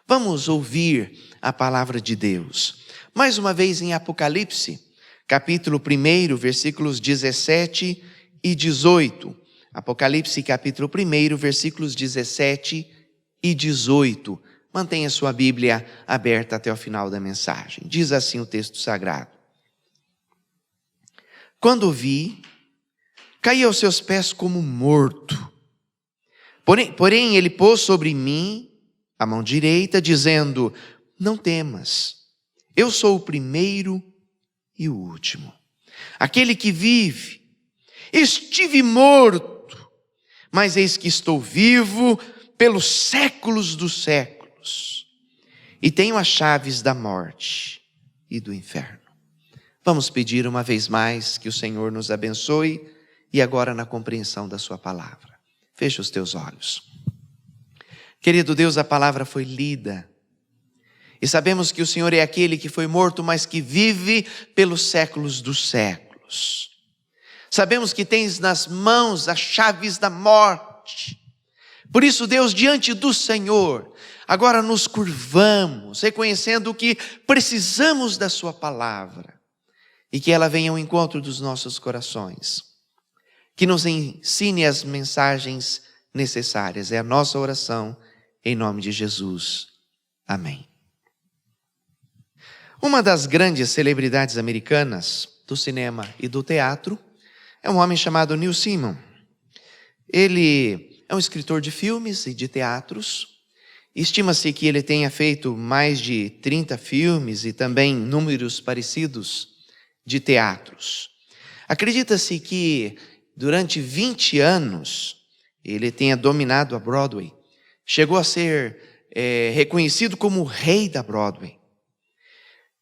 Vamos ouvir a palavra de Deus. Mais uma vez em Apocalipse, capítulo 1, versículos 17 e 18. Apocalipse, capítulo 1, versículos 17 e 18. Mantenha sua Bíblia aberta até o final da mensagem. Diz assim o texto sagrado. Quando o vi, caí aos seus pés como morto. Porém, ele pôs sobre mim a mão direita, dizendo: não temas, eu sou o primeiro e o último, aquele que vive. Estive morto, mas eis que estou vivo pelos séculos dos séculos, e tenho as chaves da morte e do inferno. Vamos pedir uma vez mais que o Senhor nos abençoe, e agora na compreensão da sua palavra. Feche os teus olhos. Querido Deus, a palavra foi lida, e sabemos que o Senhor é aquele que foi morto, mas que vive pelos séculos dos séculos. Sabemos que tens nas mãos as chaves da morte. Por isso, Deus, diante do Senhor, agora nos curvamos, reconhecendo que precisamos da sua palavra, e que ela venha ao encontro dos nossos corações, que nos ensine as mensagens necessárias. É a nossa oração, em nome de Jesus. Amém. Uma das grandes celebridades americanas do cinema e do teatro é um homem chamado Neil Simon. Ele é um escritor de filmes e de teatros. Estima-se que ele tenha feito mais de 30 filmes e também números parecidos de teatros. Acredita-se que durante 20 anos ele tenha dominado a Broadway. Chegou a ser reconhecido como o rei da Broadway.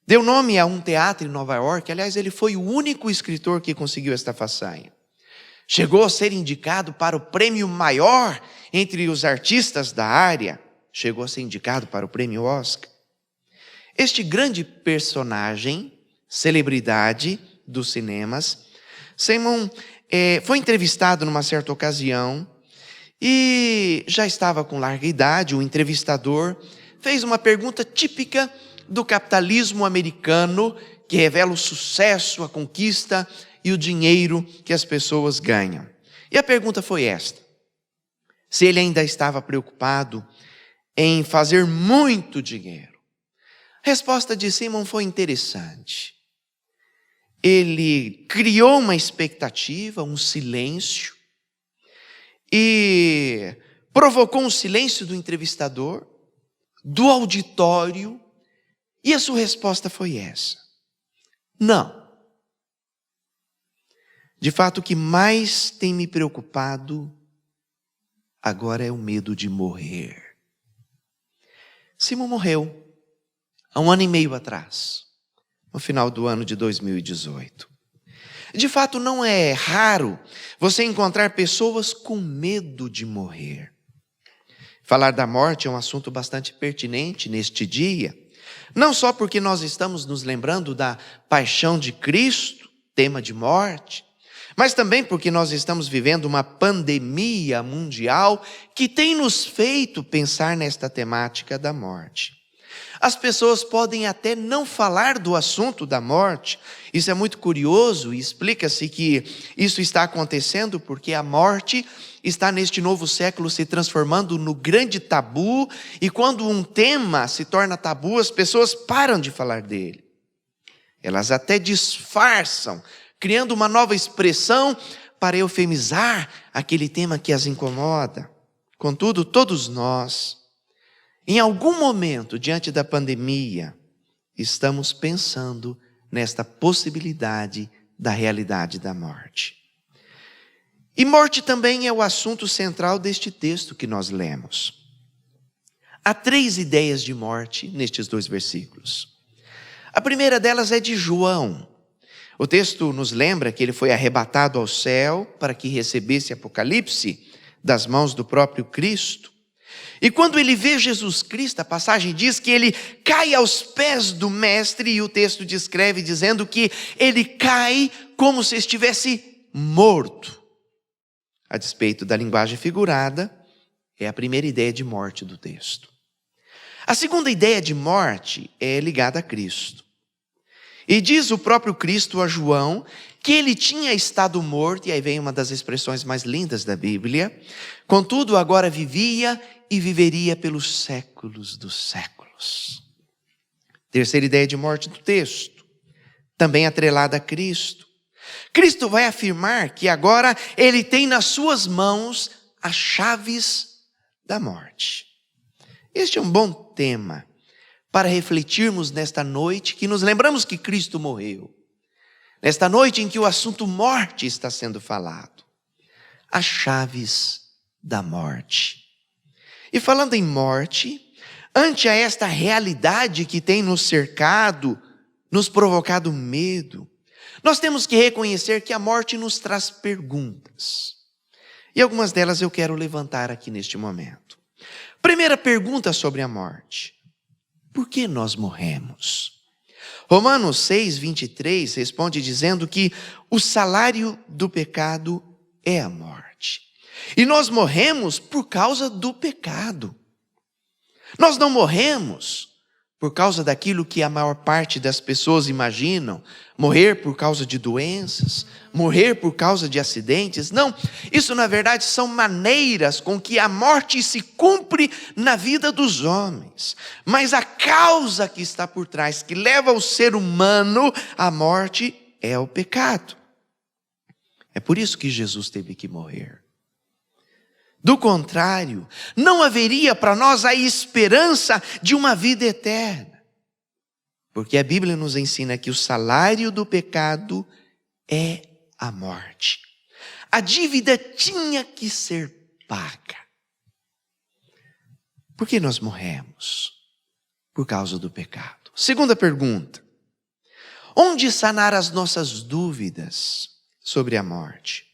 Deu nome a um teatro em Nova York. Aliás, ele foi o único escritor que conseguiu esta façanha. Chegou a ser indicado para o prêmio maior entre os artistas da área. Chegou a ser indicado para o prêmio Oscar. Este grande personagem, celebridade dos cinemas, Simon foi entrevistado numa certa ocasião e já estava com larga idade. O entrevistador fez uma pergunta típica do capitalismo americano, que revela o sucesso, a conquista e o dinheiro que as pessoas ganham. E a pergunta foi esta: se ele ainda estava preocupado em fazer muito dinheiro. A resposta de Simon foi interessante. Ele criou uma expectativa, um silêncio, e provocou um silêncio do entrevistador, do auditório, e a sua resposta foi essa: não. De fato, o que mais tem me preocupado agora é o medo de morrer. Simon morreu há 1 ano e meio atrás, no final do ano de 2018. De fato, não é raro você encontrar pessoas com medo de morrer. Falar da morte é um assunto bastante pertinente neste dia, não só porque nós estamos nos lembrando da paixão de Cristo, tema de morte, mas também porque nós estamos vivendo uma pandemia mundial que tem nos feito pensar nesta temática da morte. As pessoas podem até não falar do assunto da morte. Isso é muito curioso, e explica-se que isso está acontecendo porque a morte está neste novo século se transformando no grande tabu, e quando um tema se torna tabu, as pessoas param de falar dele. Elas até disfarçam, criando uma nova expressão para eufemizar aquele tema que as incomoda. Contudo, todos nós, em algum momento, diante da pandemia, estamos pensando nesta possibilidade da realidade da morte. E morte também é o assunto central deste texto que nós lemos. Há 3 ideias de morte nestes 2 versículos. A primeira delas é de João. O texto nos lembra que ele foi arrebatado ao céu para que recebesse Apocalipse das mãos do próprio Cristo. E quando ele vê Jesus Cristo, a passagem diz que ele cai aos pés do Mestre, e o texto descreve dizendo que ele cai como se estivesse morto. A despeito da linguagem figurada, é a primeira ideia de morte do texto. A segunda ideia de morte é ligada a Cristo. E diz o próprio Cristo a João que ele tinha estado morto, e aí vem uma das expressões mais lindas da Bíblia, contudo agora vivia e viveria pelos séculos dos séculos. Terceira ideia de morte do texto, também atrelada a Cristo. Cristo vai afirmar que agora ele tem nas suas mãos as chaves da morte. Este é um bom tema para refletirmos nesta noite que nos lembramos que Cristo morreu. Nesta noite em que o assunto morte está sendo falado. As chaves da morte. E falando em morte, ante a esta realidade que tem nos cercado, nos provocado medo, nós temos que reconhecer que a morte nos traz perguntas. E algumas delas eu quero levantar aqui neste momento. Primeira pergunta sobre a morte. Por que nós morremos? Romanos 6, 23 responde dizendo que o salário do pecado é a morte. E nós morremos por causa do pecado. Nós não morremos por causa daquilo que a maior parte das pessoas imaginam, morrer por causa de doenças, morrer por causa de acidentes. Não, isso na verdade são maneiras com que a morte se cumpre na vida dos homens. Mas a causa que está por trás, que leva o ser humano à morte, é o pecado. É por isso que Jesus teve que morrer. Do contrário, não haveria para nós a esperança de uma vida eterna. Porque a Bíblia nos ensina que o salário do pecado é a morte. A dívida tinha que ser paga. Por que nós morremos? Por causa do pecado. Segunda pergunta. Onde sanar as nossas dúvidas sobre a morte?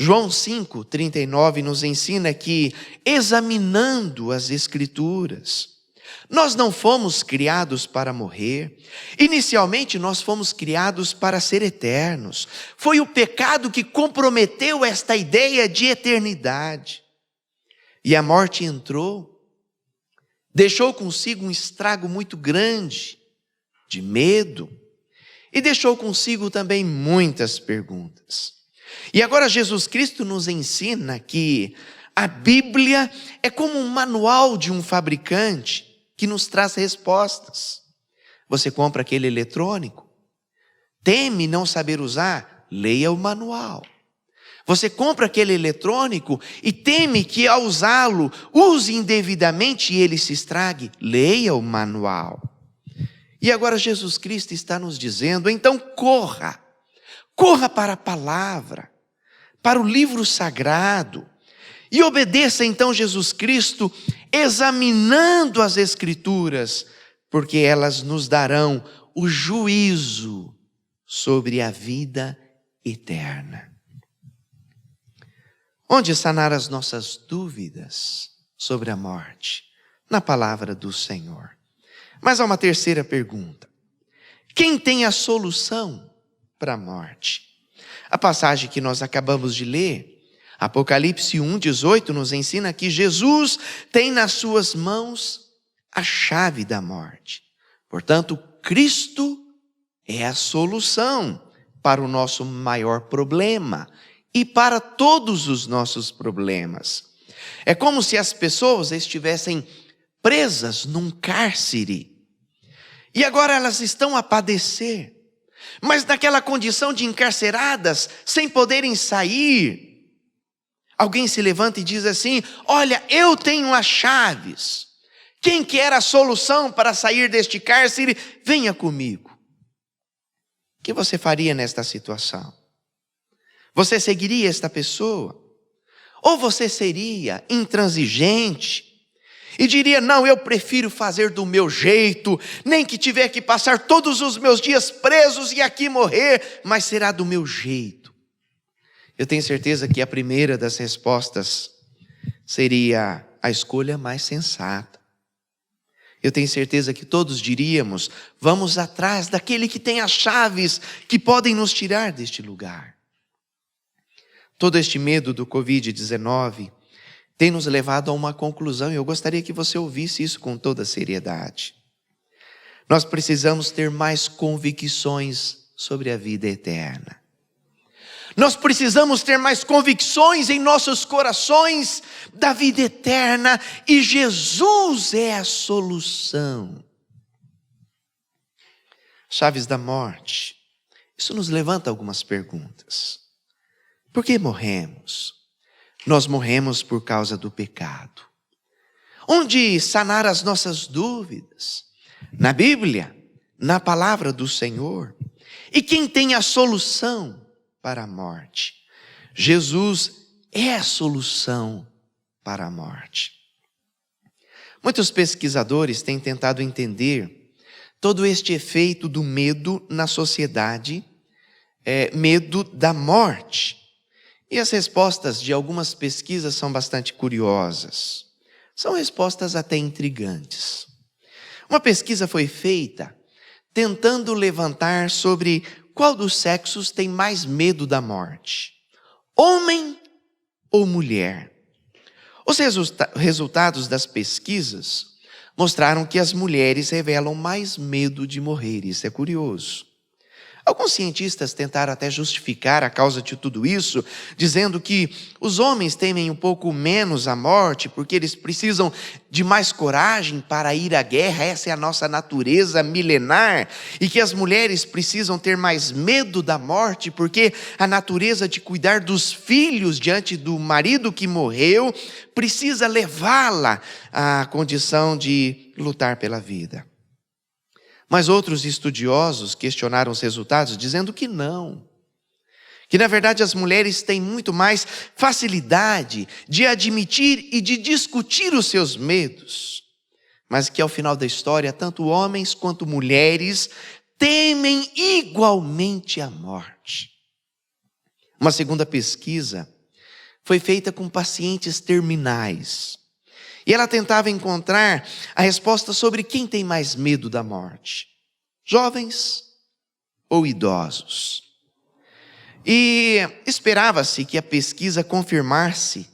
João 5, 39 nos ensina que, examinando as Escrituras, nós não fomos criados para morrer. Inicialmente nós fomos criados para ser eternos. Foi o pecado que comprometeu esta ideia de eternidade. E a morte entrou, deixou consigo um estrago muito grande, de medo, e deixou consigo também muitas perguntas. E agora Jesus Cristo nos ensina que a Bíblia é como um manual de um fabricante que nos traz respostas. Você compra aquele eletrônico, teme não saber usar, leia o manual. Você compra aquele eletrônico e teme que ao usá-lo, use indevidamente e ele se estrague, leia o manual. E agora Jesus Cristo está nos dizendo, então corra para a palavra, para o livro sagrado, e obedeça então Jesus Cristo, examinando as Escrituras, porque elas nos darão o juízo sobre a vida eterna. Onde sanar as nossas dúvidas sobre a morte? Na palavra do Senhor. Mas há uma terceira pergunta. Quem tem a solução para a morte? A passagem que nós acabamos de ler, Apocalipse 1:18, nos ensina que Jesus tem nas suas mãos a chave da morte. Portanto, Cristo é a solução para o nosso maior problema e para todos os nossos problemas. É como se as pessoas estivessem presas num cárcere e agora elas estão a padecer. Mas naquela condição de encarceradas, sem poderem sair, alguém se levanta e diz assim, olha, eu tenho as chaves. Quem quer a solução para sair deste cárcere, venha comigo. O que você faria nesta situação? Você seguiria esta pessoa? Ou você seria intransigente e diria, não, eu prefiro fazer do meu jeito, nem que tiver que passar todos os meus dias presos e aqui morrer, mas será do meu jeito. Eu tenho certeza que a primeira das respostas seria a escolha mais sensata. Eu tenho certeza que todos diríamos, vamos atrás daquele que tem as chaves que podem nos tirar deste lugar. Todo este medo do Covid-19 tem nos levado a uma conclusão, e eu gostaria que você ouvisse isso com toda seriedade. Nós precisamos ter mais convicções sobre a vida eterna. Nós precisamos ter mais convicções em nossos corações da vida eterna, e Jesus é a solução. Chaves da morte. Isso nos levanta algumas perguntas. Por que morremos? Nós morremos por causa do pecado. Onde sanar as nossas dúvidas? Na Bíblia, na palavra do Senhor. E quem tem a solução para a morte? Jesus é a solução para a morte. Muitos pesquisadores têm tentado entender todo este efeito do medo na sociedade, medo da morte. E as respostas de algumas pesquisas são bastante curiosas. São respostas até intrigantes. Uma pesquisa foi feita tentando levantar sobre qual dos sexos tem mais medo da morte: homem ou mulher? Os resultados das pesquisas mostraram que as mulheres revelam mais medo de morrer. Isso é curioso. Alguns cientistas tentaram até justificar a causa de tudo isso, dizendo que os homens temem um pouco menos a morte, porque eles precisam de mais coragem para ir à guerra, essa é a nossa natureza milenar, e que as mulheres precisam ter mais medo da morte, porque a natureza de cuidar dos filhos diante do marido que morreu, precisa levá-la à condição de lutar pela vida. Mas outros estudiosos questionaram os resultados, dizendo que não. Que na verdade as mulheres têm muito mais facilidade de admitir e de discutir os seus medos. Mas que ao final da história, tanto homens quanto mulheres temem igualmente a morte. Uma segunda pesquisa foi feita com pacientes terminais. E ela tentava encontrar a resposta sobre quem tem mais medo da morte: jovens ou idosos? E esperava-se que a pesquisa confirmasse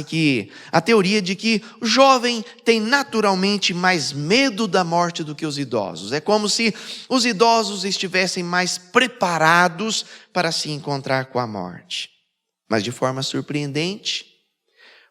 que a teoria de que o jovem tem naturalmente mais medo da morte do que os idosos. É como se os idosos estivessem mais preparados para se encontrar com a morte. Mas de forma surpreendente,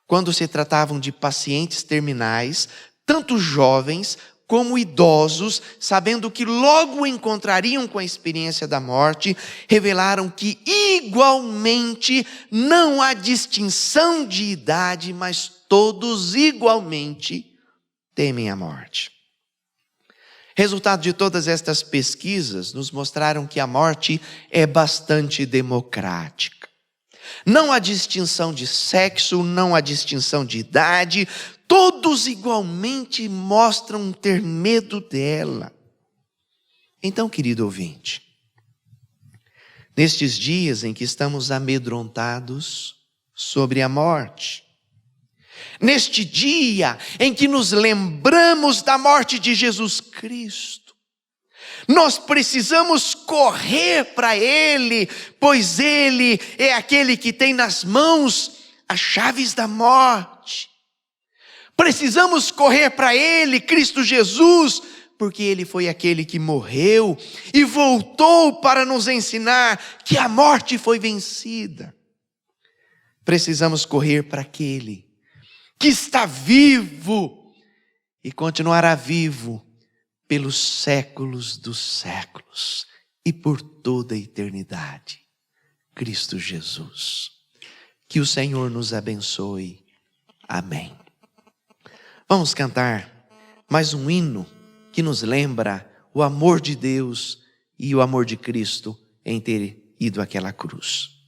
quando se tratavam de pacientes terminais, tanto jovens como idosos, sabendo que logo encontrariam com a experiência da morte, revelaram que igualmente não há distinção de idade, mas todos igualmente temem a morte. Resultado de todas estas pesquisas nos mostraram que a morte é bastante democrática. Não há distinção de sexo, não há distinção de idade, todos igualmente mostram ter medo dela. Então, querido ouvinte, nestes dias em que estamos amedrontados sobre a morte, neste dia em que nos lembramos da morte de Jesus Cristo, nós precisamos correr para Ele, pois Ele é aquele que tem nas mãos as chaves da morte. Precisamos correr para Ele, Cristo Jesus, porque Ele foi aquele que morreu e voltou para nos ensinar que a morte foi vencida. Precisamos correr para aquele que está vivo e continuará vivo pelos séculos dos séculos e por toda a eternidade. Cristo Jesus. Que o Senhor nos abençoe. Amém. Vamos cantar mais um hino que nos lembra o amor de Deus e o amor de Cristo em ter ido àquela cruz.